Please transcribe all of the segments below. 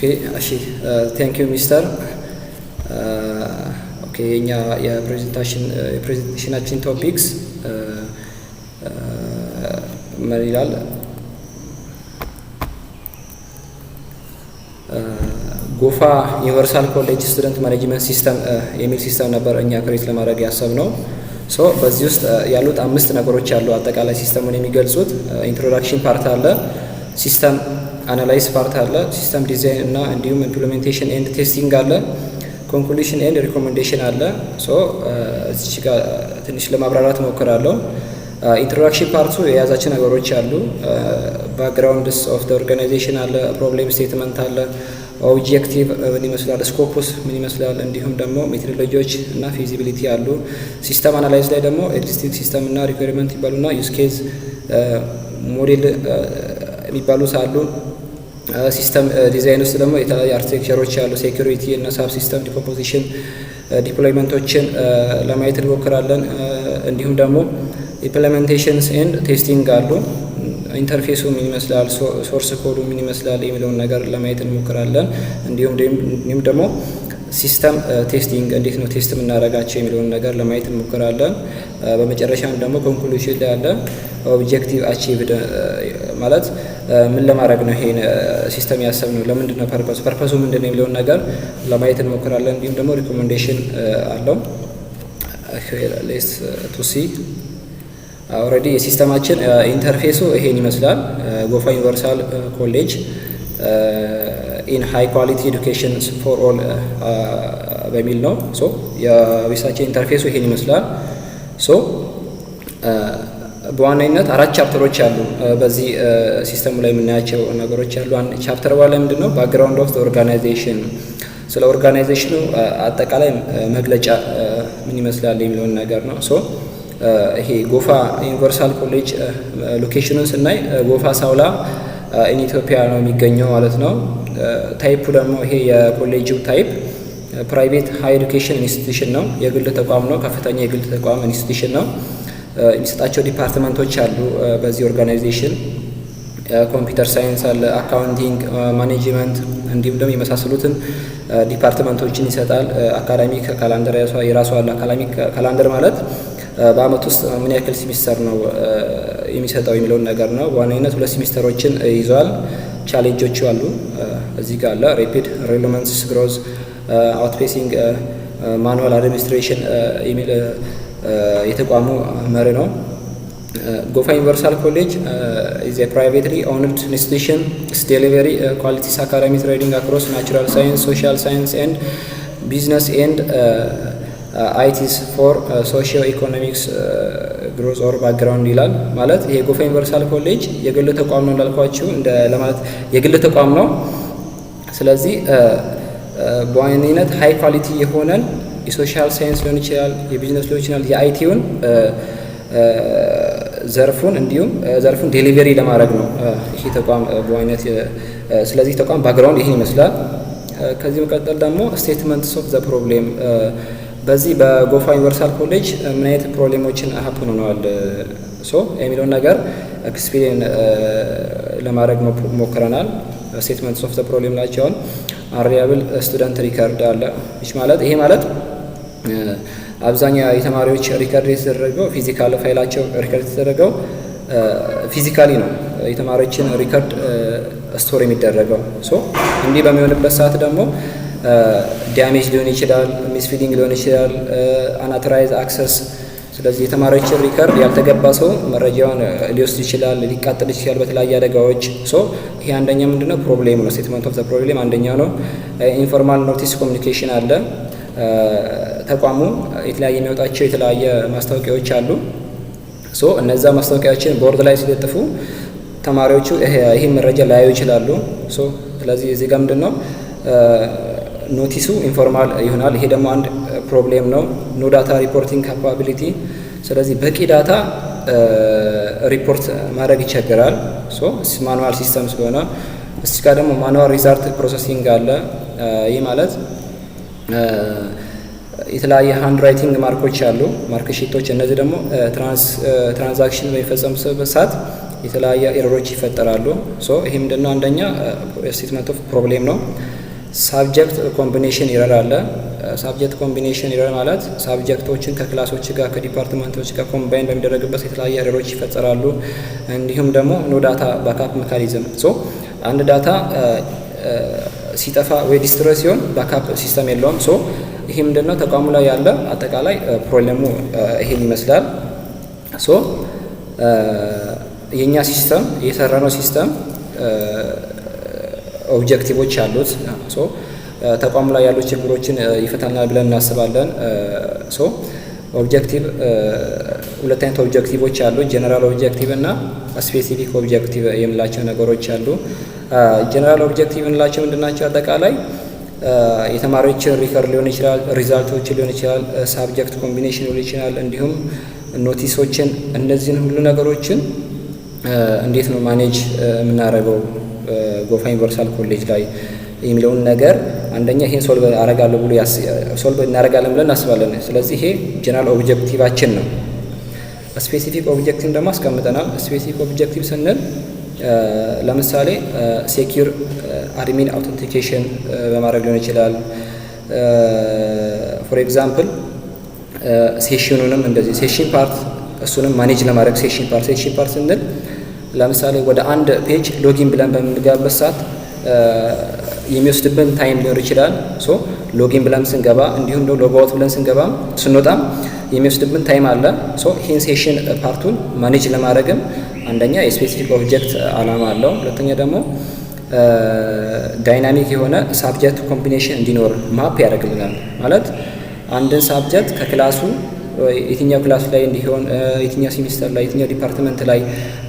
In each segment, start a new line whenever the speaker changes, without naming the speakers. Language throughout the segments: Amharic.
ኦኬ እሺ ቴንክ ዩ ሚስተር ኦኬ የኛ የፕሬዘንቴሽናችን ቶፒክስ ምን ይላል? ጎፋ ዩኒቨርሳል ኮሌጅ ስቱደንት ማኔጅመንት ሲስተም የሚል ሲስተም ነበር እኛ ክሬት ለማድረግ ያሰብነው። ሶ በዚህ ውስጥ ያሉት 5 ነገሮች አሉ አጠቃላይ ሲስተሙን የሚገልጹት። ኢንትሮዳክሽን ፓርት አለ፣ ሲስተም አናላይዝ ፓርት አለ፣ ሲስተም ዲዛይን እና እንዲሁም ኢምፕሊሜንቴሽን ኤንድ ቴስቲንግ አለ፣ ኮንክሉዥን ኤንድ ሪኮሜንዴሽን አለ። ሶ እዚህ ጋር ትንሽ ለማብራራት እሞክራለሁ። ኢንትሮዳክሽን ፓርቱ የያዛቸው ነገሮች አሉ። ባክግራውንድስ ኦፍ ዘ ኦርጋናይዜሽን አለ፣ ፕሮብሌም ስቴትመንት አለ፣ ኦብጀክቲቭ ምን ይመስላል፣ ስኮፕስ ምን ይመስላል፣ እንዲሁም ደግሞ ሜቶዶሎጂዎች እና ፊዚቢሊቲ አሉ። ሲስተም አናላይዝ ላይ ደግሞ ኤግዚስቲንግ ሲስተም እና ሪኳየርመንት ይባሉና ዩዝ ኬዝ ሞዴል የሚባሉት አሉ። ሲስተም ዲዛይን ውስጥ ደግሞ የተለያዩ አርኪቴክቸሮች አሉ፣ ሴኩሪቲ እና ሳብ ሲስተም ዲኮምፖዚሽን ዲፕሎይመንቶችን ለማየት እንሞክራለን። እንዲሁም ደግሞ ኢምፕሊሜንቴሽንስ ኤንድ ቴስቲንግ አሉ። ኢንተርፌሱ ምን ይመስላል፣ ሶርስ ኮዱ ምን ይመስላል የሚለውን ነገር ለማየት እንሞክራለን። እንዲሁም ደግሞ ሲስተም ቴስቲንግ እንዴት ነው ቴስት የምናደርጋቸው የሚለውን ነገር ለማየት እንሞክራለን። በመጨረሻም ደግሞ ኮንክሉዥን ላይ ያለ ኦብጀክቲቭ አቺቭድ ማለት ምን ለማድረግ ነው ይሄን ሲስተም ያሰብነው፣ ለምንድን ነው ፐርፐሱ ምንድን ነው የሚለውን ነገር ለማየት እንሞክራለን። እንዲሁም ደግሞ ሪኮሜንዴሽን አለው። ሌትስ ቱ ሲ ኦልሬዲ የሲስተማችን ኢንተርፌሱ ይሄን ይመስላል። ጎፋ ዩኒቨርሳል ኮሌጅ ኢን ሃይ ኳሊቲ ኤዱኬሽን ፎር ኦል በሚል ነው። ሶ የዌብሳይታችን ኢንተርፌሱ ይሄን ይመስላል። ሶ በዋነኝነት 4 ቻፕተሮች አሉ። በዚህ ሲስተሙ ላይ የምናያቸው ነገሮች አሉ። ቻፕተር 1 ላይ ምንድነው ባክግራውንድ ኦፍ ዘ ኦርጋናይዜሽን፣ ስለ ኦርጋናይዜሽኑ አጠቃላይ መግለጫ ምን ይመስላል የሚለውን ነገር ነው። ሶ ይሄ ጎፋ ዩኒቨርሳል ኮሌጅ ሎኬሽኑን ስናይ ጎፋ ሳውላ ኢን ኢትዮጵያ ነው የሚገኘው ማለት ነው። ታይፑ ደግሞ ይሄ የኮሌጁ ታይፕ ፕራይቬት ሃይ ኤዱኬሽን ኢንስቲትዩሽን ነው፣ የግል ተቋም ነው፣ ከፍተኛ የግል ተቋም ኢንስቲትዩሽን ነው። የሚሰጣቸው ዲፓርትመንቶች አሉ በዚህ ኦርጋናይዜሽን። ኮምፒውተር ሳይንስ አለ፣ አካውንቲንግ፣ ማኔጅመንት እንዲሁም ደግሞ የመሳሰሉትን ዲፓርትመንቶችን ይሰጣል። አካዳሚክ ካላንደር የራሱ አለ። አካዳሚክ ካላንደር ማለት በአመት ውስጥ ምን ያክል ሲሚስተር ነው የሚሰጠው የሚለውን ነገር ነው። በዋነኝነት 2 ሲሚስተሮችን ይዟል። ቻሌንጆቹ አሉ እዚህ ጋር አለ። ሬፒድ ሪሎመንስ ግሮዝ አውትፔሲንግ ማኑዋል አድሚኒስትሬሽን የሚል የተቋሙ መሪ ነው። ጎፋ ዩኒቨርሳል ኮሌጅ ኢዝ ኤ ፕራይቬትሊ ኦውንድ ኢንስቲትዩሽን ዴሊቨሪ ኳሊቲስ አካዳሚ ትሬዲንግ አክሮስ ናቹራል ሳይንስ ሶሻል ሳይንስ ኤንድ ቢዝነስ ኤንድ አይቲስ ፎር ሶሺዮ ኢኮኖሚክስ ግሮዝ ኦር ባክግራውንድ ይላል። ማለት ይሄ ጎፋ ዩኒቨርሳል ኮሌጅ የግል ተቋም ነው እንዳልኳችሁ፣ ለማለት የግል ተቋም ነው። ስለዚህ በዋነኝነት ሃይ ኳሊቲ የሆነን የሶሻል ሳይንስ ሊሆን ይችላል፣ የቢዝነስ ሊሆን ይችላል፣ የአይቲውን ዘርፉን እንዲሁም ዘርፉን ዴሊቨሪ ለማድረግ ነው ይሄ ተቋም በዋነኝነት። ስለዚህ ተቋም ባክግራውንድ ይህን ይመስላል። ከዚህ መቀጠል ደግሞ ስቴትመንትስ ኦፍ ዘ ፕሮብሌም፣ በዚህ በጎፋ ዩኒቨርሳል ኮሌጅ ምን አይነት ፕሮብሌሞችን ሀፕን ሆነዋል ሶ የሚለውን ነገር ኤክስፒሪየን ለማድረግ ሞክረናል። ስቴትመንትስ ኦፍ ዘ ፕሮብሌም ናቸውን። አንሪላብል ስቱደንት ሪከርድ አለ። ይሄ ማለት አብዛኛው የተማሪዎች ሪከርድ የተደረገው ፊዚካል ፋይላቸው ሪከርድ የተደረገው ፊዚካሊ ነው። የተማሪዎችን ሪከርድ ስቶር የሚደረገው ሶ እንዲህ በሚሆንበት ሰዓት ደግሞ ዳሜጅ ሊሆን ይችላል፣ ሚስፊዲንግ ሊሆን ይችላል፣ አናውቶራይዝ አክሰስ። ስለዚህ የተማሪዎችን ሪከርድ ያልተገባ ሰው መረጃውን ሊወስድ ይችላል፣ ሊቃጠል ይችላል በተለያየ አደጋዎች። ሶ ይሄ አንደኛ ምንድነው ፕሮብሌም ነው። ስቴትመንት ኦፍ ዘ ፕሮብሌም አንደኛው ነው። ኢንፎርማል ኖቲስ ኮሚኒኬሽን አለ። ተቋሙ የተለያየ የሚወጣቸው የተለያየ ማስታወቂያዎች አሉ። ሶ እነዛ ማስታወቂያዎችን ቦርድ ላይ ሲለጥፉ ተማሪዎቹ ይሄን መረጃ ላያዩ ይችላሉ። ሶ ስለዚህ እዚህ ጋር ምንድነው ኖቲሱ ኢንፎርማል ይሆናል። ይሄ ደግሞ አንድ ፕሮብሌም ነው። ኖ ዳታ ሪፖርቲንግ ካፓቢሊቲ። ስለዚህ በቂ ዳታ ሪፖርት ማድረግ ይቸገራል። ሶ ማኑዋል ሲስተም ስለሆነ እዚህ ጋር ደግሞ ማኑዋል ሪዛልት ፕሮሰሲንግ አለ። ይህ ማለት የተለያየ ሃንድ ራይቲንግ ማርኮች አሉ፣ ማርክ ሺቶች። እነዚህ ደግሞ ትራንዛክሽን በሚፈጸምበት ሰዓት የተለያየ ኤረሮች ይፈጠራሉ። ሶ ይሄ ምንድነው? አንደኛ ስቴትመንት ኦፍ ፕሮብሌም ነው። ሳብጀክት ኮምቢኔሽን ኤረር አለ። ሳብጀክት ኮምቢኔሽን ኤረር ማለት ሳብጀክቶችን ከክላሶች ጋር ከዲፓርትመንቶች ጋር ኮምባይን በሚደረግበት የተለያየ ኤረሮች ይፈጠራሉ። እንዲሁም ደግሞ ኖ ዳታ ባካፕ ሜካኒዝም ሶ አንድ ዳታ ሲጠፋ ወይ ዲስትሮይ ሲሆን ባካፕ ሲስተም የለውም። ሶ ይሄ ምንድነው? ተቋሙ ላይ ያለ አጠቃላይ ፕሮብሌሙ ይሄን ይመስላል። ሶ የኛ ሲስተም የሰራነው ሲስተም ኦብጀክቲቮች አሉት። ሶ ተቋሙ ላይ ያሉ ችግሮችን ይፈታናል ብለን እናስባለን። ሶ ኦብጀክቲቭ ሁለት አይነት ኦብጀክቲቮች አሉ፣ ጀነራል ኦብጀክቲቭ እና ስፔሲፊክ ኦብጀክቲቭ የምንላቸው ነገሮች አሉ። ጀነራል ኦብጀክቲቭ የምንላቸው ምንድናቸው? አጠቃላይ የተማሪዎችን ሪከር ሊሆን ይችላል፣ ሪዛልቶችን ሊሆን ይችላል፣ ሳብጀክት ኮምቢኔሽን ሊሆን ይችላል፣ እንዲሁም ኖቲሶችን፣ እነዚህን ሁሉ ነገሮችን እንዴት ነው ማኔጅ የምናደርገው ጎፋ ዩኒቨርሳል ኮሌጅ ላይ የሚለውን ነገር አንደኛ ይሄን ሶልቭ አደርጋለሁ ብሎ ሶልቭ እናደርጋለን ብለን እናስባለን። ስለዚህ ይሄ ጀነራል ኦብጀክቲቫችን ነው። ስፔሲፊክ ኦብጀክቲቭ ደግሞ አስቀምጠናል። ስፔሲፊክ ኦብጀክቲቭ ስንል ለምሳሌ ሴኪር አድሚን አውተንቲኬሽን በማድረግ ሊሆን ይችላል። ፎር ኤግዛምፕል ሴሽኑንም እንደዚህ ሴሽን ፓርት እሱንም ማኔጅ ለማድረግ ሴሽን ፓርት ስንል ለምሳሌ ወደ አንድ ፔጅ ሎጊን ብለን በምንገባበት ሰዓት የሚወስድብን ታይም ሊኖር ይችላል። ሶ ሎጊን ብለን ስንገባ እንዲሁም ደግሞ ሎግ አውት ብለን ስንወጣም የሚወስድብን ታይም አለ። ሶ ይህን ሴሽን ፓርቱን ማኔጅ ለማድረግም አንደኛ የስፔሲፊክ ኦብጀክት አላማ አለው። ሁለተኛ ደግሞ ዳይናሚክ የሆነ ሳብጀክት ኮምቢኔሽን እንዲኖር ማፕ ያደርግልናል። ማለት አንድን ሳብጀክት ከክላሱ የትኛው ክላስ ላይ እንዲሆን የትኛው ሴሚስተር ላይ የትኛው ዲፓርትመንት ላይ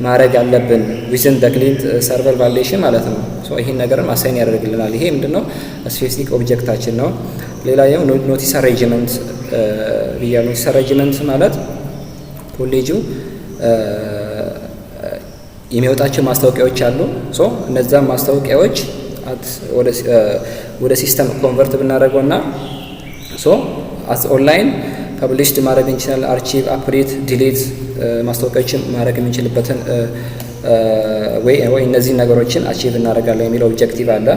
ማድረግ አለብን ዊዝን ደ ክሊንት ሰርቨር ቫሊዴሽን ማለት ነው። ሶ ይሄን ነገርም አሳይን ያደርግልናል። ይሄ ምንድነው? ስፔሲፊክ ኦብጀክታችን ነው። ሌላኛው ኖቲስ አሬንጅመንት ብያለሁ። ኖቲስ አሬንጅመንት ማለት ኮሌጁ የሚወጣቸው ማስታወቂያዎች አሉ። ሶ እነዛም ማስታወቂያዎች ወደ ሲስተም ኮንቨርት ብናደርገውና ሶ ኦንላይን ፐብሊሽድ ማድረግ እንችላለን። አርቺቭ፣ አፕዴት፣ ዲሌት ማስታወቂያዎችን ማድረግ የምንችልበትን ወይ እነዚህን ነገሮችን አቺቭ እናደርጋለን የሚለው ኦብጀክቲቭ አለ።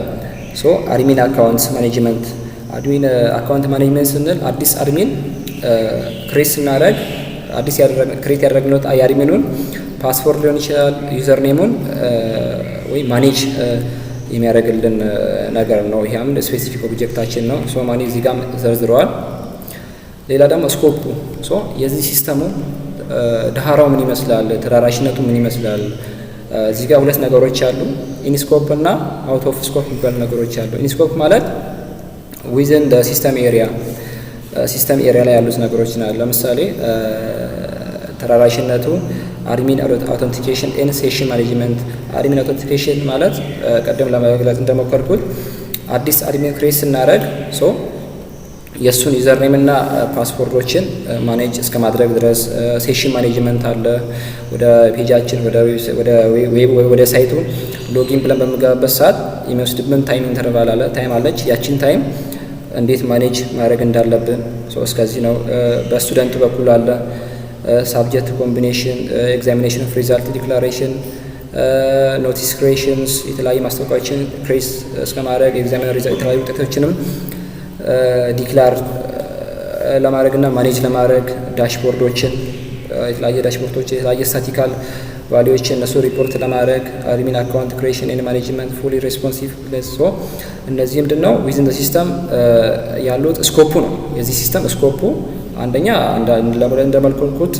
ሶ አድሚን አካውንት ማኔጅመንት አካውንት ማኔጅመንት ስንል አዲስ አድሚን ክሬት ስናደርግ አዲስ ክሬት ያደረግነው የአድሚኑን ፓስወርድ ሊሆን ይችላል ዩዘር ኔሙን ወይ ማኔጅ የሚያደርግልን ነገር ነው። ይሄም ስፔሲፊክ ኦብጀክታችን ነው። ሶ ማኔ እዚህ ጋር ዘርዝረዋል። ሌላ ደግሞ ስኮፑ ሶ የዚህ ሲስተሙ ዳህራው ምን ይመስላል፣ ተዳራሽነቱ ምን ይመስላል። እዚህ ጋር ሁለት ነገሮች አሉ፣ ኢንስኮፕ እና አውት ኦፍ ስኮፕ የሚባሉ ነገሮች አሉ። ኢንስኮፕ ማለት ዊዝን ደ ሲስተም ኤሪያ ላይ ያሉት ነገሮች ናቸው። ለምሳሌ ተዳራሽነቱ አድሚን አውተንቲኬሽን ኤንድ ሴሽን ማኔጅመንት። አድሚን አውተንቲኬሽን ማለት ቀደም ለመግለጽ እንደሞከርኩት አዲስ አድሚን ክሬት ስናደርግ ሶ የእሱን ዩዘር ኔም እና ፓስወርዶችን ማኔጅ እስከ ማድረግ ድረስ። ሴሽን ማኔጅመንት አለ። ወደ ፔጃችን ወደ ሳይቱ ሎጊን ብለን በምገባበት ሰዓት የሚወስድብን ታይም ኢንተርቫል አለ፣ ታይም አለች። ያችን ታይም እንዴት ማኔጅ ማድረግ እንዳለብን እስከዚህ ነው። በስቱደንቱ በኩል አለ ሳብጀክት ኮምቢኔሽን፣ ኤግዛሚኔሽን ኦፍ ሪዛልት ዲክላሬሽን፣ ኖቲስ ክሬሽንስ፣ የተለያዩ ማስታወቂያዎችን ክሬስ እስከ ማድረግ ኤግዛሚነር ሪዛልት የተለያዩ ውጤቶችንም ዲክላር ለማድረግ እና ማኔጅ ለማድረግ ዳሽቦርዶችን የተለያየ ዳሽቦርዶች የተለያየ ስታቲካል ቫሊዎችን እነሱ ሪፖርት ለማድረግ አድሚን አካውንት ክሬሽን ኤንድ ማኔጅመንት ፉሊ ሬስፖንሲቭ ሶ እነዚህ ምንድነው ዊዝን ሲስተም ያሉት ስኮፑ ነው። የዚህ ሲስተም ስኮፑ አንደኛ እንደመልኩት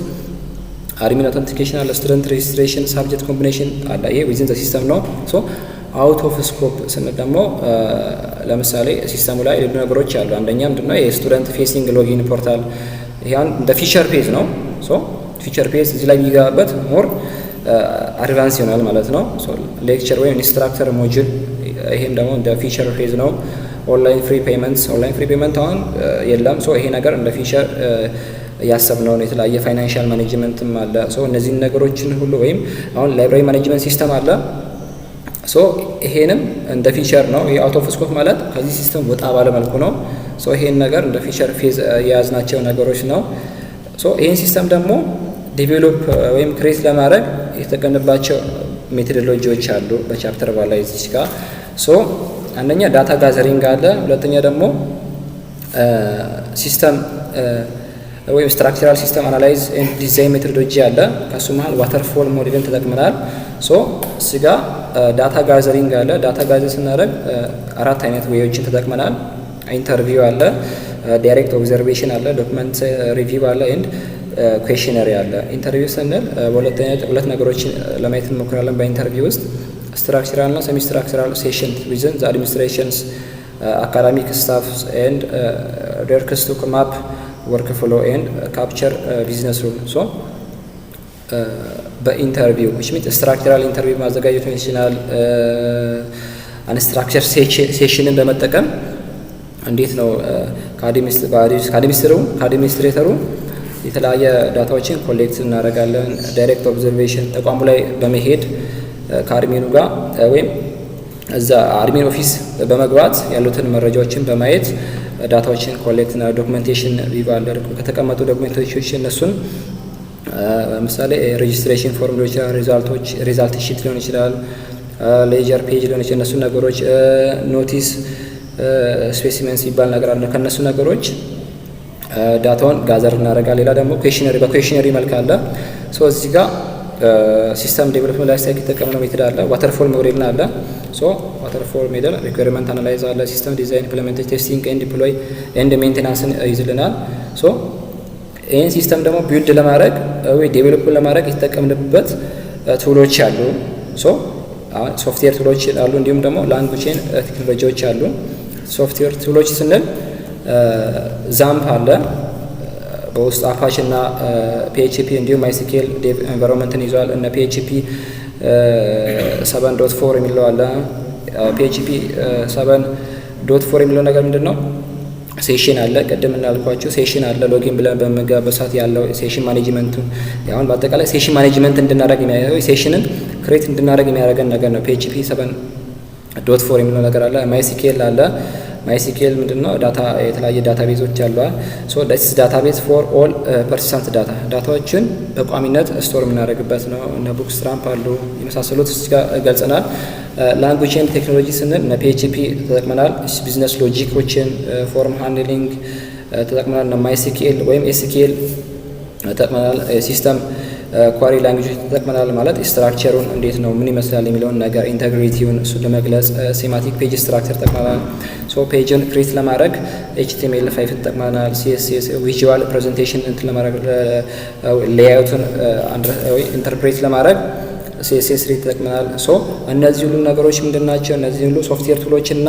አድሚን አውተንቲኬሽን አለ፣ ስቱደንት ሬጅስትሬሽን፣ ሳብጀክት ኮምቢኔሽን አለ። ይሄ ዊዝን ሲስተም ነው። ሶ አውት ኦፍ ስኮፕ ስንል ደግሞ ለምሳሌ ሲስተሙ ላይ ሌሎች ነገሮች አሉ። አንደኛ ምንድነው የስቱደንት ፌሲንግ ሎጊን ፖርታል፣ ይሄን እንደ ፊቸር ፔጅ ነው። ሶ ፊቸር ፔጅ እዚህ ላይ የሚገባበት ሞር አድቫንስ ይሆናል ማለት ነው። ሶ ሌክቸር ወይም ኢንስትራክተር ሞጁል፣ ይሄም ደግሞ እንደ ፊቸር ፔጅ ነው። ኦንላይን ፍሪ ፔመንት አሁን የለም። ሶ ይሄ ነገር እንደ ፊቸር ያሰብነው ነው። የተለያየ ፋይናንሻል ማኔጅመንትም አለ። ሶ እነዚህን ነገሮችን ሁሉ ወይም አሁን ላይብራሪ ማኔጅመንት ሲስተም አለ። ሶ ይሄንም እንደ ፊቸር ነው። ይሄ አውት ኦፍ ስኮፕ ማለት ከዚህ ሲስተም ወጣ ባለ መልኩ ነው። ሶ ይሄን ነገር እንደ ፊቸር ፌዝ የያዝናቸው ነገሮች ነው። ሶ ይሄን ሲስተም ደግሞ ዴቨሎፕ ወይም ክሬት ለማድረግ የተጠቀምንባቸው ሜቶዶሎጂዎች አሉ በቻፕተር ላይ እዚህ ጋር። ሶ አንደኛ ዳታ ጋዘሪንግ አለ። ሁለተኛ ደግሞ ሲስተም ወይም ስትራክቸራል ሲስተም አናላይዝ ኤንድ ዲዛይን ሜቶዶሎጂ አለ። ከሱ መሀል ዋተርፎል ሞዴልን ተጠቅመናል። ሶ እዚህ ጋር ዳታ ጋዘሪንግ አለ። ዳታ ጋዘር ስናደርግ 4 አይነት ዌዮችን ተጠቅመናል። ኢንተርቪው አለ፣ ዳይሬክት ኦብዘርቬሽን አለ፣ ዶክመንት ሪቪው አለ ኤንድ ኩዌሽነሪ አለ። ኢንተርቪው ስንል ሁለት ነገሮችን ለማየት እንሞክራለን በኢንተርቪው ውስጥ ስትራክቸራል እና ሰሚ ስትራክቸራል ሴሽን ዊዝን ዘ አድሚኒስትሬሽንስ አካዳሚክ ስታፍ ኤንድ ወርክስ ቱ ማፕ ወርክ ፍሎ ኤንድ ካፕቸር ቢዝነስ ሩል። ሶ በኢንተርቪው which means ስትራክቸራል ኢንተርቪው ማዘጋጀት ይችላል። አንስትራክቸር ሴሽንን በመጠቀም እንዴት ነው ከአድሚኒስትሬተሩ የተለያየ ዳታዎችን ኮሌክት እናደርጋለን። ዳይሬክት ኦብዘርቬሽን ተቋሙ ላይ በመሄድ ከአድሚኑ ጋር ወይም እዛ አድሚን ኦፊስ በመግባት ያሉትን መረጃዎችን በማየት ዳታዎችን ኮሌክት እና ዶክመንቴሽን ሪቪው አለ። ከተቀመጡ ዶክመንቴሽኖች እነሱን ለምሳሌ ሬጂስትሬሽን ፎርም ሊሆን ይችላል፣ ሪዛልት ሺት ሊሆን ይችላል፣ ሌጀር ፔጅ ሊሆን ይችላል። እነሱ ነገሮች ኖቲስ ስፔሲመንስ ይባል ነገር አለ። ከነሱ ነገሮች ዳታውን ጋዘር እናደርጋለን። ሌላ ደግሞ ኩዌሽነሪ በኩዌሽነሪ መልክ አለ። ሶ እዚህ ጋር ሲስተም ዴቨሎፕመንት ላይፍ ሳይክል የተጠቀምነው ሜትድ አለ። ዋተርፎል ሞዴል አለ። ሶ ዋተርፎል ሞዴል ሪኳየርመንት አናላይዝ አለ። ሲስተም ዲዛይን፣ ኢምፕሊሜንቴሽን፣ ቴስቲንግ ኤንድ ዲፕሎይ ኤንድ ሜንቴናንስን ይዝልናል። ሶ ይህን ሲስተም ደግሞ ቢልድ ለማድረግ ወይ ዴቨሎፕ ለማድረግ የተጠቀምንበት ቱሎች አሉ። ሶ ሶፍትዌር ቱሎች አሉ፣ እንዲሁም ደግሞ ላንጉጅ ቴክኖሎጂዎች አሉ። ሶፍትዌር ቱሎች ስንል ዛምፕ አለ በውስጥ አፓች እና ፒኤችፒ እንዲሁም ማይስኬል ዴቭ ኤንቫይሮንመንትን ይዟል። እነ ፒኤችፒ 7.4 የሚለው አለ። ፒኤችፒ 7.4 የሚለው ነገር ምንድን ነው? ሴሽን አለ። ቅድም እናልኳቸው ሴሽን አለ። ሎጊን ብለን በምንገባበት ሰዓት ያለው ሴሽን ማኔጅመንቱ አሁን በአጠቃላይ ሴሽን ማኔጅመንት እንድናደርግ የሚያደርገው ሴሽንን ክሬት እንድናደርግ የሚያደርገን ነገር ነው። ፒኤችፒ 7.4 የሚለው ነገር አለ። ማይስኬል አለ። ማይስኬል ምንድነው? ዳታ የተለያየ ዳታ ቤዞች አሏል። ሶ ዲስ ዳታ ቤዝ ፎር ኦል ፐርሲስተንት ዳታ ዳታዎችን በቋሚነት ስቶር የምናደርግበት ነው። እነ ቡክስትራምፕ አሉ የመሳሰሉት እዚህ ጋር ገልጸናል። ላንጉጅ ኤንድ ቴክኖሎጂ ስንል እነ ፒኤችፒ ተጠቅመናል። ቢዝነስ ሎጂኮችን ፎርም ሃንድሊንግ ተጠቅመናል። እነ ማይስኬል ወይም ኤስኬል ተጠቅመናል። ሲስተም ኳሪ ላንጉጅ ተጠቅመናል። ማለት ስትራክቸሩን እንዴት ነው ምን ይመስላል የሚለውን ነገር ኢንተግሪቲውን እሱን ለመግለጽ ሴማቲክ ፔጅ ስትራክቸር ተጠቅመናል። ሶ ፔጅን ክሬት ለማድረግ ኤችቲኤምኤል 5 ተጠቅመናል። ሲኤስኤስ ቪዥዋል ፕሬዘንቴሽን እንትን ለማድረግ ሌአውቱን ኢንተርፕሬት ለማድረግ ሲኤስኤስ ተጠቅመናል። ሶ እነዚህ ሁሉ ነገሮች ምንድናቸው? እነዚህ ሁሉ ሶፍትዌር ቱሎች እና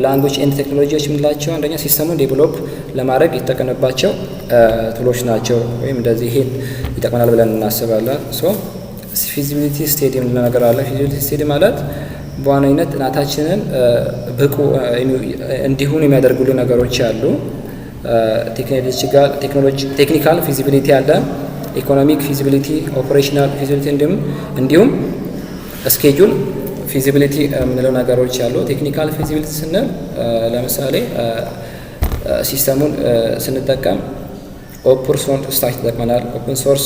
ላንጉጅ ኤንድ ቴክኖሎጂዎች የምንላቸው አንደኛ ሲስተሙን ዴቨሎፕ ለማድረግ የተጠቀምባቸው ቱሎች ናቸው። ወይም እንደዚህ ይሄን ይጠቅመናል ብለን እናስባለን። ሶ ፊዚቢሊቲ ስቴዲ የምንለው ነገር አለ። ፊዚቢሊቲ ስቴዲ ማለት በዋነኝነት ጥናታችንን ብቁ እንዲሆን የሚያደርጉልን ነገሮች አሉ። ቴክኒካል ፊዚቢሊቲ አለ፣ ኢኮኖሚክ ፊዚቢሊቲ፣ ኦፕሬሽናል ፊዚቢሊቲ እንዲሁም ስኬጁል ፊዚቢሊቲ የምንለው ነገሮች አሉ። ቴክኒካል ፊዚቢሊቲ ስንል ለምሳሌ ሲስተሙን ስንጠቀም ኦፕን ሶርስ ስታክ ተጠቅመናል። ኦፕን ሶርስ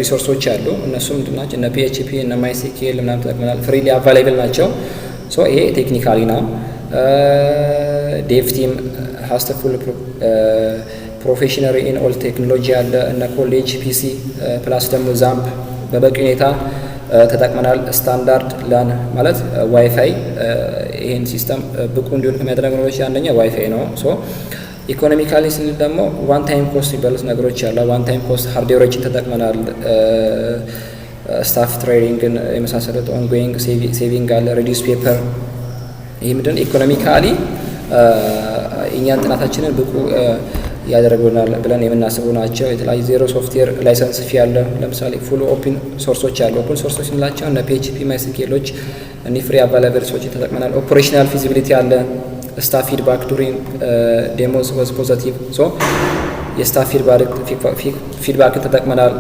ሪሶርሶች አሉ። እነሱም ምንድናቸው? እነ ፒኤችፒ እነ ማይስኬል ምናምን ተጠቅመናል። ፍሪሊ አቫይላብል ናቸው። ሶ ይሄ ቴክኒካሊ ነው። ዴቭ ቲም ሀስተፉል ፕሮፌሽነሪ ኢን ኦል ቴክኖሎጂ አለ። እነ ኮሌጅ ፒሲ ፕላስ ደግሞ ዛምፕ በበቂ ሁኔታ ተጠቅመናል። ስታንዳርድ ላን ማለት ዋይፋይ ይሄን ሲስተም ብቁ እንዲሆን ከሚያደርጉ ነገሮች አንደኛ ዋይፋይ ነው። ሶ ኢኮኖሚካሊ ስንል ደግሞ ዋን ታይም ኮስት የሚባሉት ነገሮች አሉ። ዋን ታይም ኮስት ሃርድዌሮችን ተጠቅመናል። ስታፍ ትሬኒንግን የመሳሰሉት ኦንጎይንግ ሴቪንግ አለ። ሪዲዩስ ፔፐር ይህ ምንድን ኢኮኖሚካሊ እኛን ጥናታችንን ብቁ ያደርጉናል ብለን የምናስቡ ናቸው። የተለያዩ ዜሮ ሶፍትዌር ላይሰንስ ፊ አለ። ለምሳሌ ፉል ኦፕን ሶርሶች አሉ። ኦፕን ሶርሶች ስንላቸው እነ ፒኤችፒ ማይስኬሎች እኒ ፍሪ አቫይላብል ሶች ተጠቅመናል። ኦፕሬሽናል ፊዚቢሊቲ አለ። ስታፍ ፊድባክ ዱሪንግ ዴሞስ ዋዝ ፖዚቲቭ። ሶ የስታፍ ፊድባክን ተጠቅመናል።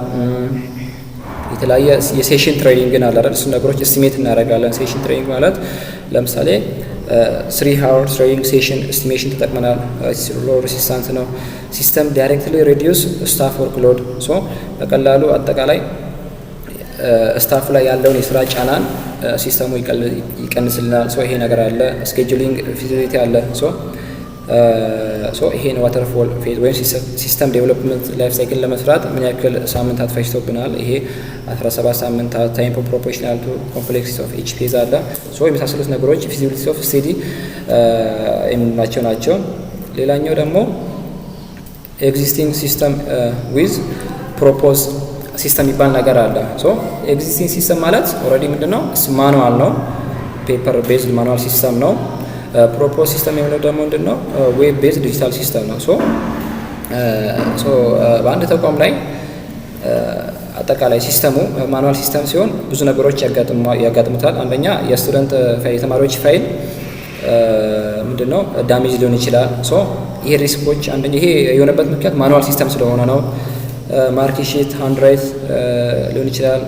የተለያየ የሴሽን ትሬኒንግን አለ አይደል? እሱ ነገሮች ኤስቲሜት እናደርጋለን። ሴሽን ትሬኒንግ ማለት ለምሳሌ 3 hour ትሬኒንግ ሴሽን ኤስቲሜሽን ተጠቅመናል። ሎ ሬሲስታንስ ነው። ሲስተም ዳይሬክትሊ ሬዲዩስ ስታፍ ወርክ ሎድ። ሶ በቀላሉ አጠቃላይ ስታፍ ላይ ያለውን የስራ ጫናን ሲስተሙ ይቀንስልናል። ይሄ ነገር አለ። ስኬጁሊንግ ፊዚቢሊቲ አለ። ይሄን ዋተርፎል ፌዝ ወይም ሲስተም ዴቨሎፕመንት ላይፍ ሳይክል ለመስራት ምን ያክል ሳምንታት ፈጅቶብናል? ይሄ 17 ሳምንታት። ታይም ፕሮፖርሽናል ቱ ኮምፕሌክሲቲ ኦፍ ኢች ፌዝ አለ። የመሳሰሉት ነገሮች ፊዚቢሊቲ ኦፍ ስቴዲ የምንላቸው ናቸው። ሌላኛው ደግሞ ኤግዚስቲንግ ሲስተም ዊዝ ፕሮፖዝ ሲስተም የሚባል ነገር አለ። ኤግዚስቲንግ ሲስተም ማለት ኦልሬዲ ምንድነው? ማኑዋል ነው፣ ፔፐር ቤዝድ ማኑዋል ሲስተም ነው። ፕሮፖዝ ሲስተም የሚለው ደግሞ ምንድነው? ዌብ ቤዝድ ዲጂታል ሲስተም ነው። በአንድ ተቋም ላይ አጠቃላይ ሲስተሙ ማኑዋል ሲስተም ሲሆን ብዙ ነገሮች ያጋጥሙታል። አንደኛ የስቱደንት ፋይል የተማሪዎች ፋይል ምንድነው ዳሜጅ ሊሆን ይችላል። ይሄ ሪስኮች አንደኛ ይሄ የሆነበት ምክንያት ማኑዋል ሲስተም ስለሆነ ነው። ማርክ ሺት ሃንድራይት ሊሆን ይችላል።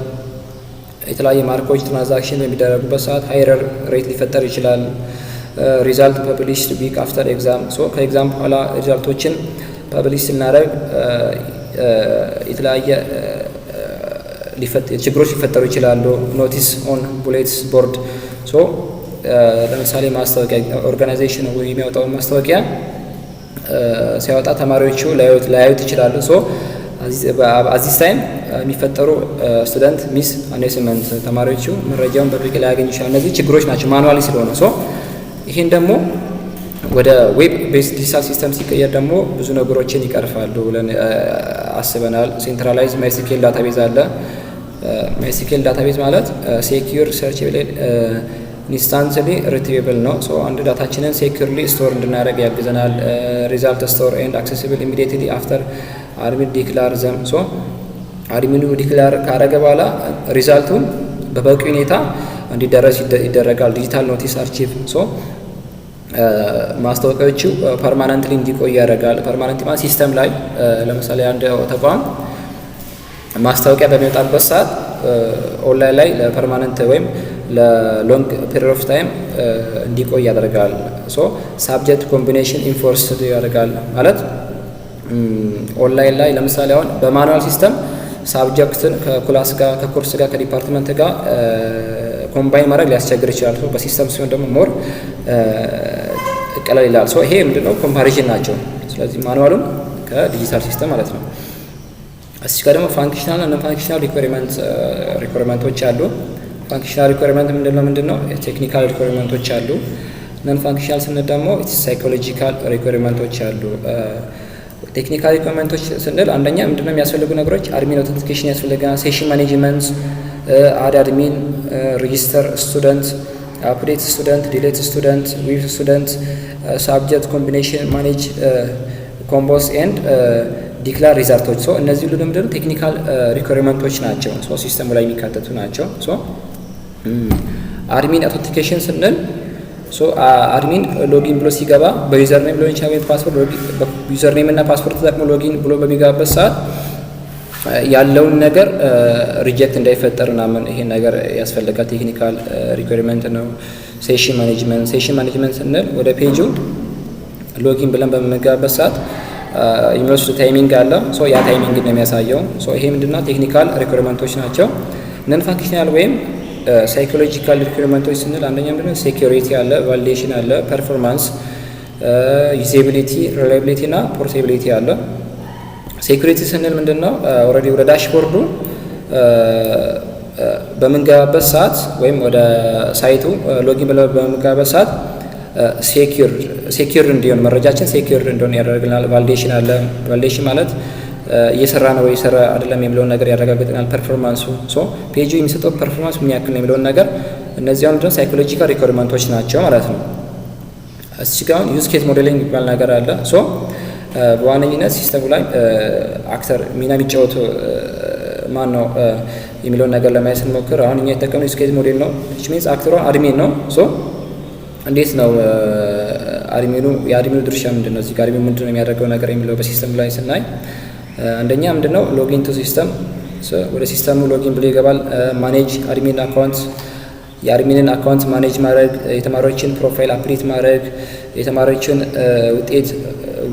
የተለያየ ማርኮች ትራንዛክሽን በሚደረጉበት ሰዓት ሃይረር ሬት ሊፈጠር ይችላል። ሪዛልት ፐብሊሽድ ዊክ አፍተር ኤግዛም ከኤግዛም በኋላ ሪዛልቶችን ፐብሊሽ ስናደርግ የተለያየ ችግሮች ሊፈጠሩ ይችላሉ። ኖቲስ ኦን ቡሌትስ ቦርድ ለምሳሌ ማስታወቂያ ኦርጋናይዜሽን የሚያወጣውን ማስታወቂያ ሲያወጣ ተማሪዎቹ ላያዩት ይችላሉ። አዚስ ታይም የሚፈጠሩ ስቱደንት ሚስ አኔስመንት ተማሪዎቹ መረጃውን በብቅ ላይ ያገኙ ይችላል። እነዚህ ችግሮች ናቸው ማኑዋሊ ስለሆነ። ይህን ደግሞ ወደ ዌብ ቤዝ ዲጂታል ሲስተም ሲቀየር ደግሞ ብዙ ነገሮችን ይቀርፋሉ ብለን አስበናል። ሴንትራላይዝ ማይስኪል ዳታቤዝ አለ። ማይስኪል ዳታቤዝ ማለት ሴኪዩር ሰርችብል ኢንስታንትሊ ሪትሪቨብል ነው። አንድ ዳታችንን ሴኪዩርሊ ስቶር እንድናደርግ ያግዘናል። ሪዛልት ስቶር ኤንድ አክሴሲብል ኢሚዲየትሊ አፍተር አድሚን ዲክላር ዘም አድሚኑ ዲክላር ካረገ በኋላ ሪዛልቱን በበቂ ሁኔታ እንዲደረስ ይደረጋል። ዲጂታል ኖቲስ አርቺቭ ማስታወቂያዎቹ ፐርማነንትሊ እንዲቆይ ያደርጋል። ፐርማነንት ማለት ሲስተም ላይ ለምሳሌ አንድ ተቋም ማስታወቂያ በሚወጣበት ሰዓት ኦንላይን ላይ ለፐርማነንት ወይም ለሎንግ ፒሪድ ኦፍ ታይም እንዲቆይ ያደርጋል። ሳብጀክት ኮምቢኔሽን ኢንፎርስድ ያደርጋል ማለት ኦንላይን ላይ ለምሳሌ አሁን በማኑዋል ሲስተም ሳብጀክትን ከክላስ ጋር ከኮርስ ጋር ከዲፓርትመንት ጋር ኮምባይን ማድረግ ሊያስቸግር ይችላል። በሲስተም ሲሆን ደግሞ ሞር ቀለል ይላል። ይሄ ምንድነው ኮምፓሪዥን ናቸው። ስለዚህ ማኑዋሉን ከዲጂታል ሲስተም ማለት ነው። እዚህ ጋር ደግሞ ፋንክሽናል እና ፋንክሽናል ሪኳየርመንቶች አሉ። ፋንክሽናል ሪኳየርመንት ምንድነው? ቴክኒካል ሪኳየርመንቶች አሉ። ነን ፋንክሽናል ስንል ደግሞ ሳይኮሎጂካል ሪኳየርመንቶች አሉ። ቴክኒካል ሪኳየርመንቶች ስንል አንደኛ ምንድነው የሚያስፈልጉ ነገሮች? አድሚን ኦተንቲኬሽን ያስፈልጋል። ሴሽን ማኔጅመንት፣ አድ አድሚን፣ ሬጂስተር ስቱደንት፣ አፕዴት ስቱደንት፣ ዲሌት ስቱደንት፣ ዊቭ ስቱደንት፣ ሳብጀክት ኮምቢኔሽን ማኔጅ ኮምቦስ ኤንድ ዲክላር ሪዛልቶች። እነዚህ ሁሉ ምንድነው ቴክኒካል ሪኳየርመንቶች ናቸው። ሲስተሙ ላይ የሚካተቱ ናቸው። አድሚን አውተንቲኬሽን ስንል አድሚን ሎጊን ብሎ ሲገባ በዩዘር ኔም ሊሆን ይችላል፣ ፓስወርድ ዩዘር ኔም እና ፓስወርድ ተጠቅሞ ሎጊን ብሎ በሚገባበት ሰዓት ያለውን ነገር ሪጀክት እንዳይፈጠር ምናምን ይሄን ነገር ያስፈልጋል። ቴክኒካል ሪኳየርመንት ነው። ሴሽን ማኔጅመንት ስንል ወደ ፔጁ ሎጊን ብለን በምንገባበት ሰዓት የሚወስድ ታይሚንግ አለ። ያ ታይሚንግ ነው የሚያሳየው። ይሄ ምንድነው ቴክኒካል ሪኳየርመንቶች ናቸው። ነን ፋንክሽናል ወይም ሳይኮሎጂካል ሪኳየርመንቶች ስንል አንደኛ ምንድነው ሴኩሪቲ አለ፣ ቫሊዴሽን አለ፣ ፐርፎርማንስ፣ ዩዜቢሊቲ፣ ሪላያቢሊቲ እና ፖርቴቢሊቲ አለ። ሴኩሪቲ ስንል ምንድነው ኦልሬዲ ወደ ዳሽቦርዱ በምንገባበት ሰዓት ወይም ወደ ሳይቱ ሎጊን ብለን በምንገባበት ሰዓት ሴኪዩር እንዲሆን መረጃችን ሴኪዩር እንዲሆን ያደርግልናል። ቫሊዴሽን አለ። ቫሊዴሽን ማለት እየሰራ ነው ወይ እየሰራ አይደለም የሚለውን ነገር ያረጋግጥናል። ፐርፎርማንሱ ፔጁ የሚሰጠው ፐርፎርማንስ ምን ያክል ነው የሚለውን ነገር እነዚያው ምንድነው ሳይኮሎጂካል ሪኳየርመንቶች ናቸው ማለት ነው። እዚህ ጋር ዩዝ ኬዝ ሞዴሊንግ የሚባል ነገር አለ። በዋነኝነት ሲስተሙ ላይ አክተር ሚና የሚጫወቱ ማን ነው የሚለውን ነገር ለማየት ስንሞክር አሁን እኛ የተጠቀምነው ዩዝ ኬዝ ሞዴል ነው። which means አክተሯ አድሚን ነው። እንዴት ነው የአድሚኑ ድርሻ ምንድነው? እዚህ ጋር አድሚኑ ምንድነው የሚያደርገው ነገር የሚለው በሲስተም ላይ ስናይ አንደኛ ምንድነው ሎጊን ቱ ሲስተም ወደ ሲስተሙ ሎጊን ብሎ ይገባል። ማኔጅ አድሚን አካውንት የአድሚንን አካውንት ማኔጅ ማድረግ፣ የተማሪዎችን ፕሮፋይል አፕዴት ማድረግ፣ የተማሪዎችን ውጤት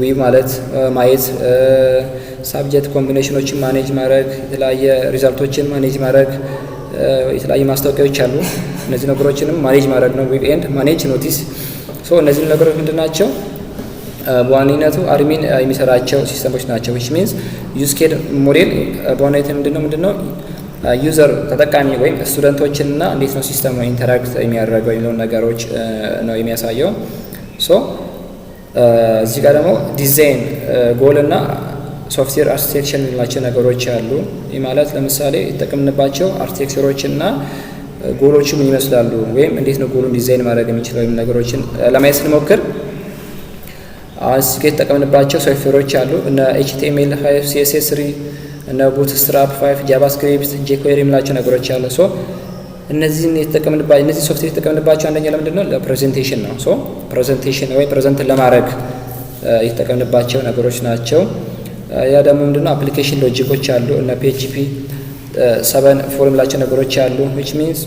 ዊቭ ማለት ማየት፣ ሳብጀክት ኮምቢኔሽኖችን ማኔጅ ማድረግ፣ የተለያየ ሪዛልቶችን ማኔጅ ማድረግ፣ የተለያዩ ማስታወቂያዎች አሉ። እነዚህ ነገሮችንም ማኔጅ ማድረግ ነው። ዌብ ኤንድ ማኔጅ ኖቲስ። ሶ እነዚህ ነገሮች ምንድን ናቸው? በዋነኝነቱ አድሚን የሚሰራቸው ሲስተሞች ናቸው። ዊች ሚንስ ዩዝ ኬስ ሞዴል በዋነኝነት ምንድነው ዩዘር ተጠቃሚ ወይም ስቱደንቶችንና እንዴት ነው ሲስተም ኢንተራክት የሚያደርገው የሚለውን ነገሮች ነው የሚያሳየው። ሶ እዚህ ጋር ደግሞ ዲዛይን ጎል እና ሶፍትዌር አርኪቴክቸር የሚላቸው ነገሮች አሉ። ይህ ማለት ለምሳሌ የተጠቀምንባቸው አርኪቴክቸሮች እና ጎሎቹ ምን ይመስላሉ ወይም እንዴት ነው ጎሉን ዲዛይን ማድረግ የሚችለው ወይም ነገሮችን ለማየት ስንሞክር አሁን እዚህ ጋር የተጠቀምንባቸው ሶፍትዌሮች አሉ እነ HTML5 CSS3 እነ ቡትስትራፕ 5 ጃቫስክሪፕት jQuery የሚላቸው ነገሮች አሉ። ሶ እነዚህ ሶፍትዌር የተጠቀምንባቸው አንደኛ ለምንድን ነው ለፕሬዘንቴሽን ነው። ሶ ፕሬዘንቴሽን ወይ ፕሬዘንት ለማድረግ የተጠቀምንባቸው ነገሮች ናቸው። ያ ደግሞ ምንድነው አፕሊኬሽን ሎጂኮች አሉ እነ PHP 7 ፎርሙላቸው ነገሮች አሉ which means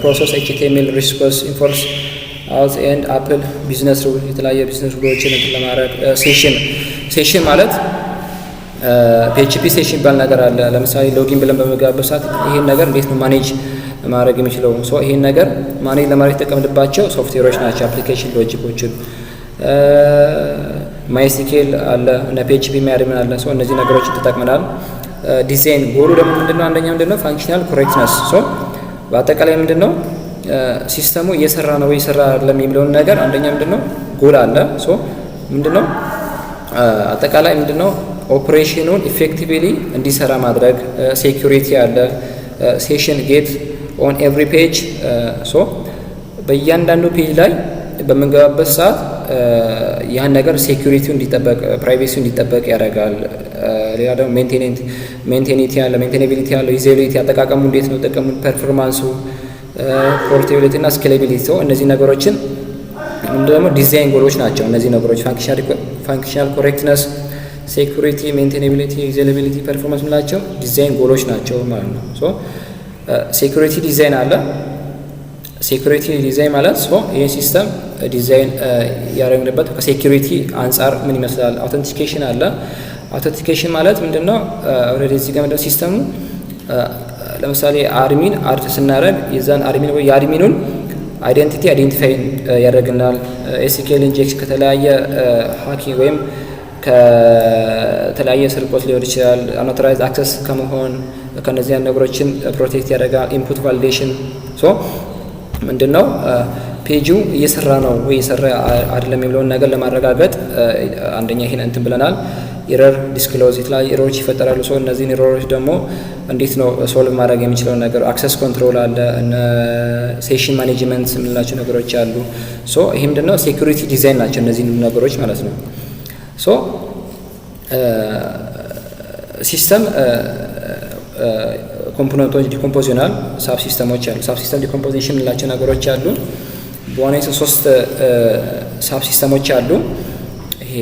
ፕሮሰስ HTML ሪስፖንስ ኢንፎርስ አውት ኤንድ አፕል ቢዝነስ ሩል የተለያየ ቢዝነስ ሩሎችን ለማድረግ ሴሽን ማለት PHP ሴሽን ባል ነገር አለ። ለምሳሌ ሎጊን ብለን በመገባበት ሰዓት ይሄን ነገር እንዴት ነው ማኔጅ ማድረግ የሚችለው? ሶ ይሄን ነገር ማኔጅ ለማድረግ የተጠቀምንባቸው ሶፍትዌሮች ናቸው አፕሊኬሽን ሎጂኮችን ማይስኪል አለ እና PHP የሚያድምን አለ። ሶ እነዚህ ነገሮችን ተጠቅመናል። ዲዛይን ጎሉ ደግሞ ምንድነው? አንደኛ ምንድነው ፋንክሽናል ኮሬክትነስ። ሶ በአጠቃላይ ምንድነው ሲስተሙ እየሰራ ነው ወይ እየሰራ አይደለም የሚለውን ነገር አንደኛ ምንድነው ጎል አለ። ሶ ምንድነው አጠቃላይ ምንድነው ኦፕሬሽኑን ኢፌክቲቭሊ እንዲሰራ ማድረግ። ሴኩሪቲ አለ ሴሽን ጌት ኦን ኤቭሪ ፔጅ። ሶ በእያንዳንዱ ፔጅ ላይ በምንገባበት ሰዓት ያን ነገር ሴኩሪቲው እንዲጠበቅ ፕራይቬሲው እንዲጠበቅ ያደርጋል። ሌላ ደግሞ ሜንቴኒቲ አለ ሜንቴናቢሊቲ አለ ዩዛቢሊቲ አጠቃቀሙ እንዴት ነው ጥቅሙ ፐርፎርማንሱ ፖርቴቢሊቲ እና ስኬሌቢሊቲ። እነዚህ ነገሮችን ደግሞ ዲዛይን ጎሎች ናቸው። እነዚህ ነገሮች ፋንክሽናል ኮሬክትነስ ሴኩሪቲ ሜንቴናቢሊቲ ዩዛቢሊቲ ፐርፎርማንስ የምንላቸው ዲዛይን ጎሎች ናቸው ማለት ነው። ሶ ሴኩሪቲ ዲዛይን አለ። ሴኩሪቲ ዲዛይን ማለት ይህ ሲስተም ዲዛይን ያደረግንበት ከሴኩሪቲ አንጻር ምን ይመስላል። አውተንቲኬሽን አለ። አውተንቲኬሽን ማለት ምንድነው? ኦልሬዲ እዚህ ጋር ምንድነው ሲስተሙ ለምሳሌ አድሚን አድ ስናደርግ የዛን አድሚን ወይ የአድሚኑን አይዴንቲቲ አይዴንቲፋይ ያደርግናል። ኤስኪኤል ኢንጀክሽን ከተለያየ ሃኪንግ ወይም ከተለያየ ስርቆት ሊሆን ይችላል። አንኦቶራይዝድ አክሰስ ከመሆን ከነዚህ ነገሮችን ፕሮቴክት ያደርጋል። ኢንፑት ቫሊዴሽን ሶ ምንድነው ፔጁ እየሰራ ነው ወይ እየሰራ አይደለም የሚለውን ነገር ለማረጋገጥ አንደኛ ይሄን እንትን ብለናል። ኤረር ዲስክሎዝ የተለያዩ ኤረሮች ይፈጠራሉ። ሶ እነዚህን ኤረሮች ደግሞ እንዴት ነው ሶልቭ ማድረግ የሚችለው ነገር አክሰስ ኮንትሮል አለ እነ ሴሽን ማኔጅመንት የምንላቸው ነገሮች አሉ። ሶ ይሄ ምንድነው ሴኩሪቲ ዲዛይን ናቸው እነዚህ ነገሮች ማለት ነው። ሶ ሲስተም ኮምፖነንቶች ዲኮምፖዝ ይሆናል። ሳብ ሲስተሞች አሉ። ሳብ ሲስተም ዲኮምፖዚሽን የምንላቸው ነገሮች አሉ። በዋናነት ሶስት ሳብ ሲስተሞች አሉ። ይሄ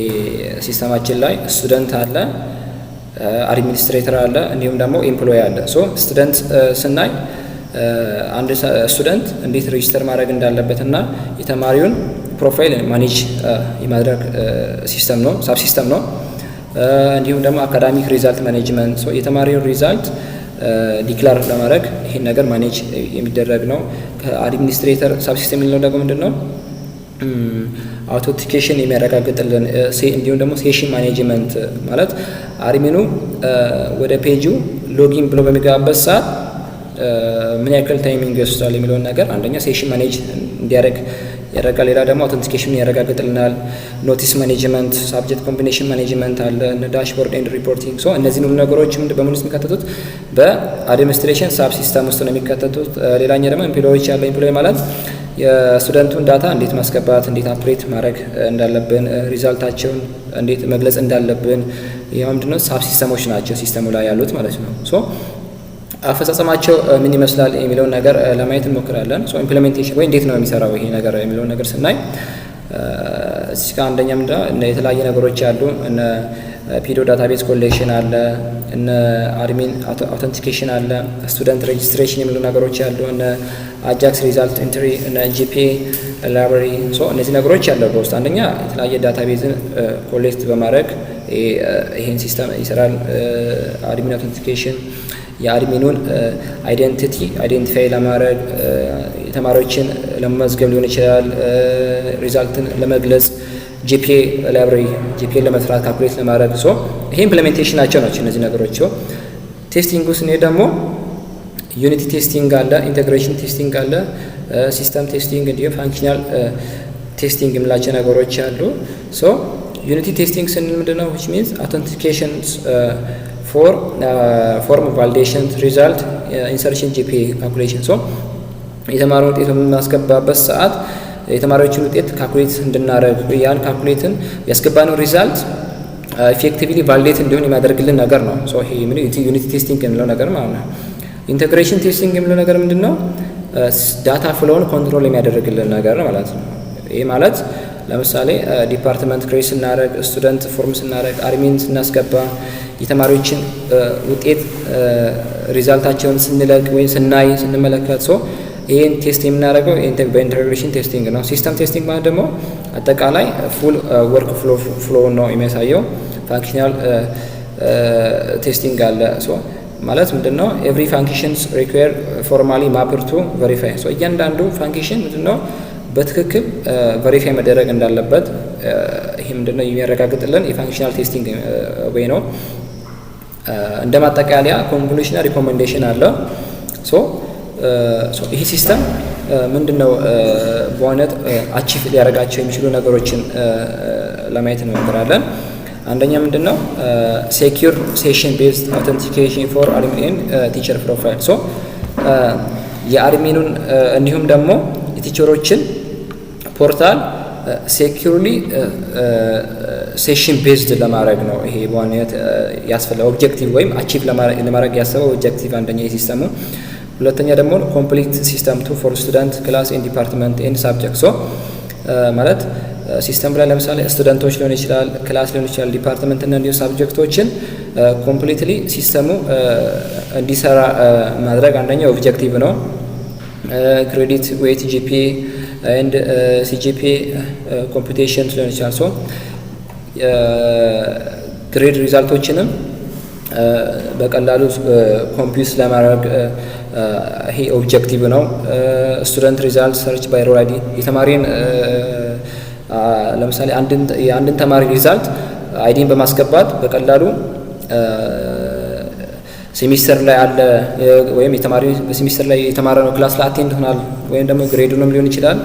ሲስተማችን ላይ ስቱደንት አለ፣ አድሚኒስትሬተር አለ፣ እንዲሁም ደግሞ ኤምፕሎይ አለ። ሶ ስቱደንት ስናይ አንድ ስቱደንት እንዴት ሬጂስተር ማድረግ እንዳለበት እና የተማሪውን ፕሮፋይል ማኔጅ የማድረግ ሲስተም ነው፣ ሳብ ሲስተም ነው። እንዲሁም ደግሞ አካዳሚክ ሪዛልት ማኔጅመንት የተማሪውን ሪዛልት ዲክላር ለማድረግ ይሄን ነገር ማኔጅ የሚደረግ ነው። ከአድሚኒስትሬተር ሳብ ሲስተም የሚለው ደግሞ ምንድነው አውቶንቲኬሽን የሚያረጋግጥልን እንዲሁም ደግሞ ሴሽን ማኔጅመንት ማለት አድሚኑ ወደ ፔጁ ሎጊን ብሎ በሚገባበት ሰዓት ምን ያክል ታይሚንግ ይወስዳል የሚለውን ነገር አንደኛ ሴሽን ማኔጅ እንዲያደርግ ያደርጋል። ሌላ ደግሞ አውተንቲኬሽን ያረጋግጥልናል። ኖቲስ ማኔጅመንት ሳብጀክት ኮምቢኔሽን ማኔጅመንት አለ እነ ዳሽቦርድ ኤንድ ሪፖርቲንግ። ሶ እነዚህ ነገሮች በምን ውስጥ የሚካተቱት በአድሚኒስትሬሽን ሳብ ሲስተም ውስጥ ነው የሚካተቱት። ሌላኛ ደግሞ ኤምፕሎዮች አለ። ኤምፕሎይ ማለት የስቱደንቱን ዳታ እንዴት ማስገባት እንዴት አፕሬት ማድረግ እንዳለብን ሪዛልታቸውን እንዴት መግለጽ እንዳለብን ይሄ ምንድነው ሳብ ሲስተሞች ናቸው ሲስተሙ ላይ ያሉት ማለት ነው። ሶ አፈጻጸማቸው ምን ይመስላል የሚለውን ነገር ለማየት እንሞክራለን። ሶ ኢምፕሊሜንቴሽን ወይ እንዴት ነው የሚሰራው ይሄ ነገር የሚለውን ነገር ስናይ እዚህ ጋር አንደኛ ምንድነው የተለያየ ነገሮች አሉ እነ ፒዶ ዳታቤዝ ኮሌክሽን አለ እነ አድሚን አውተንቲኬሽን አለ ስቱደንት ሬጂስትሬሽን የሚሉ ነገሮች አሉ እነ አጃክስ ሪዛልት ኢንትሪ እነ ጂፒኤ ላይብራሪ። ሶ እነዚህ ነገሮች ያለው በውስጥ አንደኛ የተለያየ ዳታቤዝን ኮሌክት በማድረግ ይሄን ሲስተም ይሰራል። አድሚን አውተንቲኬሽን የአድሚኑን አይዴንቲቲ አይዴንቲፋይ ለማድረግ ተማሪዎችን ለመመዝገብ ሊሆን ይችላል። ሪዛልትን ለመግለጽ ጂፒኤ ላይብራሪ ጂፒኤ ለመስራት ካልኩሌት ለማድረግ ይሄ ኢምፕሊሜንቴሽን ናቸው እነዚህ ነገሮች። ቴስቲንግ ውስጥ ነው ደግሞ ዩኒቲ ቴስቲንግ አለ፣ ኢንቴግሬሽን ቴስቲንግ አለ፣ ሲስተም ቴስቲንግ እንዲሁም ፋንክሽናል ቴስቲንግ የምላቸው ነገሮች አሉ። ዩኒቲ ቴስቲንግ ስንል ምንድነው? which means authentications for form validation result insertion GPA calculation የተማሪውን ውጤት በምናስገባበት ሰዓት የተማሪዎችን ውጤት ካልኩሌት እንድናረግ ያን ካልኩሌትን ያስገባነው ሪዛልት ኢፌክቲቭሊ ቫሊዴት እንዲሆን የሚያደርግልን ነገር ነው። ይሄ ዩኒቲ ቴስቲንግ የሚለው ነገር ማለት ነው። ኢንቴግሬሽን ቴስቲንግ የሚለው ነገር ምንድነው? ዳታ ፍሎውን ኮንትሮል የሚያደርግልን ነገር ማለት ነው። ይሄ ማለት ለምሳሌ ዲፓርትመንት ክሬት ስናደርግ፣ ስቱደንት ፎርም ስናደርግ፣ አድሚን ስናስገባ የተማሪዎችን ውጤት ሪዛልታቸውን ስንለቅ ወይም ስናይ ስንመለከት ይሄን ቴስት የምናደርገው በኢንቴግሬሽን ቴስቲንግ ነው። ሲስተም ቴስቲንግ ማለት ደግሞ አጠቃላይ ፉል ወርክ ፍሎ ነው የሚያሳየው። ፋንክሽናል ቴስቲንግ አለ። ማለት ምንድነው? ኤቭሪ ፋንክሽንስ ሪኳየር ፎርማሊ ማፕድ ቱ ቬሪፋይ። እያንዳንዱ ፋንክሽን ምንድነው በትክክል ቬሪፋይ መደረግ እንዳለበት ይሄ ምንድነው የሚያረጋግጥልን የፋንክሽናል ቴስቲንግ ወይ ነው። እንደ ማጠቃለያ ኮንክሉዥን ሪኮሜንዴሽን አለ። ይሄ ሲስተም ምንድነው በእውነት አቺቭ ሊያደርጋቸው የሚችሉ ነገሮችን ለማየት እንሞክራለን። አንደኛ ምንድነው ሴኩር ሴሽን ቤዝድ አውተንቲኬሽን ፎር አድሚን ቲቸር ፕሮፋይል። የአድሚኑን እንዲሁም ደግሞ የቲቸሮችን ፖርታል ሴኩርሊ ሴሽን ቤዝድ ለማድረግ ነው። ይሄ በዋናነት ያስፈልጋል ኦብጀክቲቭ ወይም አቺቭ ለማድረግ ያሰበው ኦብጀክቲቭ አንደኛ የሲስተሙ። ሁለተኛ ደግሞ ኮምፕሊት ሲስተም ቱ ፎር ስቱደንት ክላስ ኤንድ ዲፓርትመንት ኤንድ ሳብጀክት። ማለት ሲስተም ላይ ለምሳሌ ስቱደንቶች ሊሆን ይችላል፣ ክላስ ሊሆን ይችላል፣ ዲፓርትመንት እና እንዲሁ ሳብጀክቶችን ኮምፕሊትሊ ሲስተሙ እንዲሰራ ማድረግ አንደኛው ኦብጀክቲቭ ነው። ክሬዲት ዌይት ጂፒኤ ኤንድ ሲጂፒኤ ኮምፒውቴሽን ሊሆን ይችላል። ግሬድ ሪዛልቶችንም በቀላሉ ኮምፒውት ለማድረግ ይሄ ኦብጀክቲቭ ነው። ስቱደንት ሪዛልት ሰርች ባይ ሮል አይዲ የተማሪን ለምሳሌ የአንድን ተማሪ ሪዛልት አይዲን በማስገባት በቀላሉ ሴሚስተር ላይ አለ ወይም የተማሪ በሴሚስተር ላይ የተማረ ነው ክላስ ላይ አቴንድ ሆናል ወይም ደግሞ ግሬዱንም ሊሆን ይችላል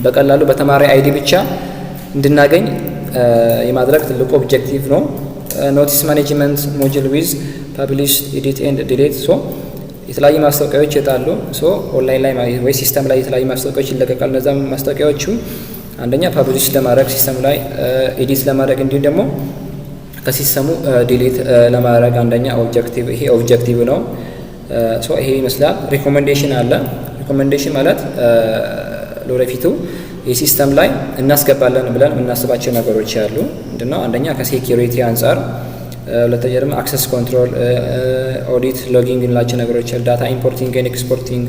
በቀላሉ በተማሪ አይዲ ብቻ እንድናገኝ የማድረግ ትልቁ ኦብጀክቲቭ ነው። ኖቲስ ማኔጅመንት ሞጁል ዊዝ ፐብሊሽ ኤዲት ኤንድ ዲሌት የተለያዩ ማስታወቂያዎች ይወጣሉ። ኦንላይን ላይ ወይ ሲስተም ላይ የተለያዩ ማስታወቂያዎች ይለቀቃሉ። እነዛ ማስታወቂያዎቹ አንደኛ ፐብሊሽ ለማድረግ ሲስተም ላይ ኤዲት ለማድረግ እንዲሁም ደግሞ ከሲስተሙ ዲሌት ለማድረግ አንደኛ ኦብጀክቲቭ ይሄ ኦብጀክቲቭ ነው። ይሄ ይመስላል። ሪኮሜንዴሽን አለ። ሪኮሜንዴሽን ማለት ለወደፊቱ የሲስተም ላይ እናስገባለን ብለን የምናስባቸው ነገሮች ያሉ ምንድነው? አንደኛ ከሴኪሪቲ አንጻር፣ ሁለተኛ ደግሞ አክሰስ ኮንትሮል፣ ኦዲት፣ ሎጊንግ እንላቸው ነገሮች አሉ። ዳታ ኢምፖርቲንግ ኤንድ ኤክስፖርቲንግ፣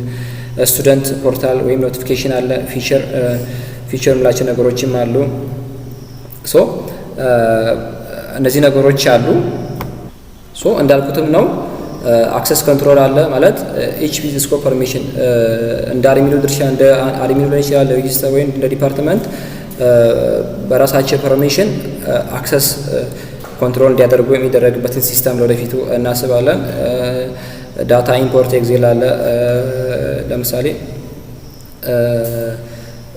ስቱደንት ፖርታል ወይም ኖቲፊኬሽን አለ። ፊቸር እንላቸው ነገሮችም አሉ። እነዚህ ነገሮች አሉ። እንዳልኩትም ነው አክሰስ ኮንትሮል አለ ማለት ኤችፒ ስኮፕ ፐርሚሽን እንደ አድሚኑ ድርሻ እንደ አድሚኑ ላይ ይችላል ሬጂስተር ወይም እንደ ዲፓርትመንት በራሳቸው ፐርሚሽን አክሰስ ኮንትሮል እንዲያደርጉ የሚደረግበትን ሲስተም ለወደፊቱ እናስባለን። ዳታ ኢምፖርት ኤግዜል አለ። ለምሳሌ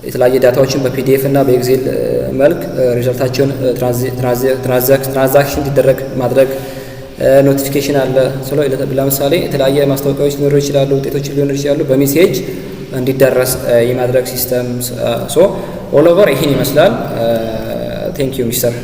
የተለያየ ዳታዎችን በፒዲኤፍ እና በኤግዜል መልክ ሪዛልታቸውን ትራንዛክሽን እንዲደረግ ማድረግ። ኖቲፊኬሽን አለ። ለምሳሌ የተለያየ ማስታወቂያዎች ሊኖሩ ይችላሉ፣ ውጤቶች ሊኖሩ ይችላሉ። በሜሴጅ እንዲደረስ የማድረግ ሲስተም ኦል ኦቨር ይህን ይመስላል። ቴንክ ዩ ሚስተር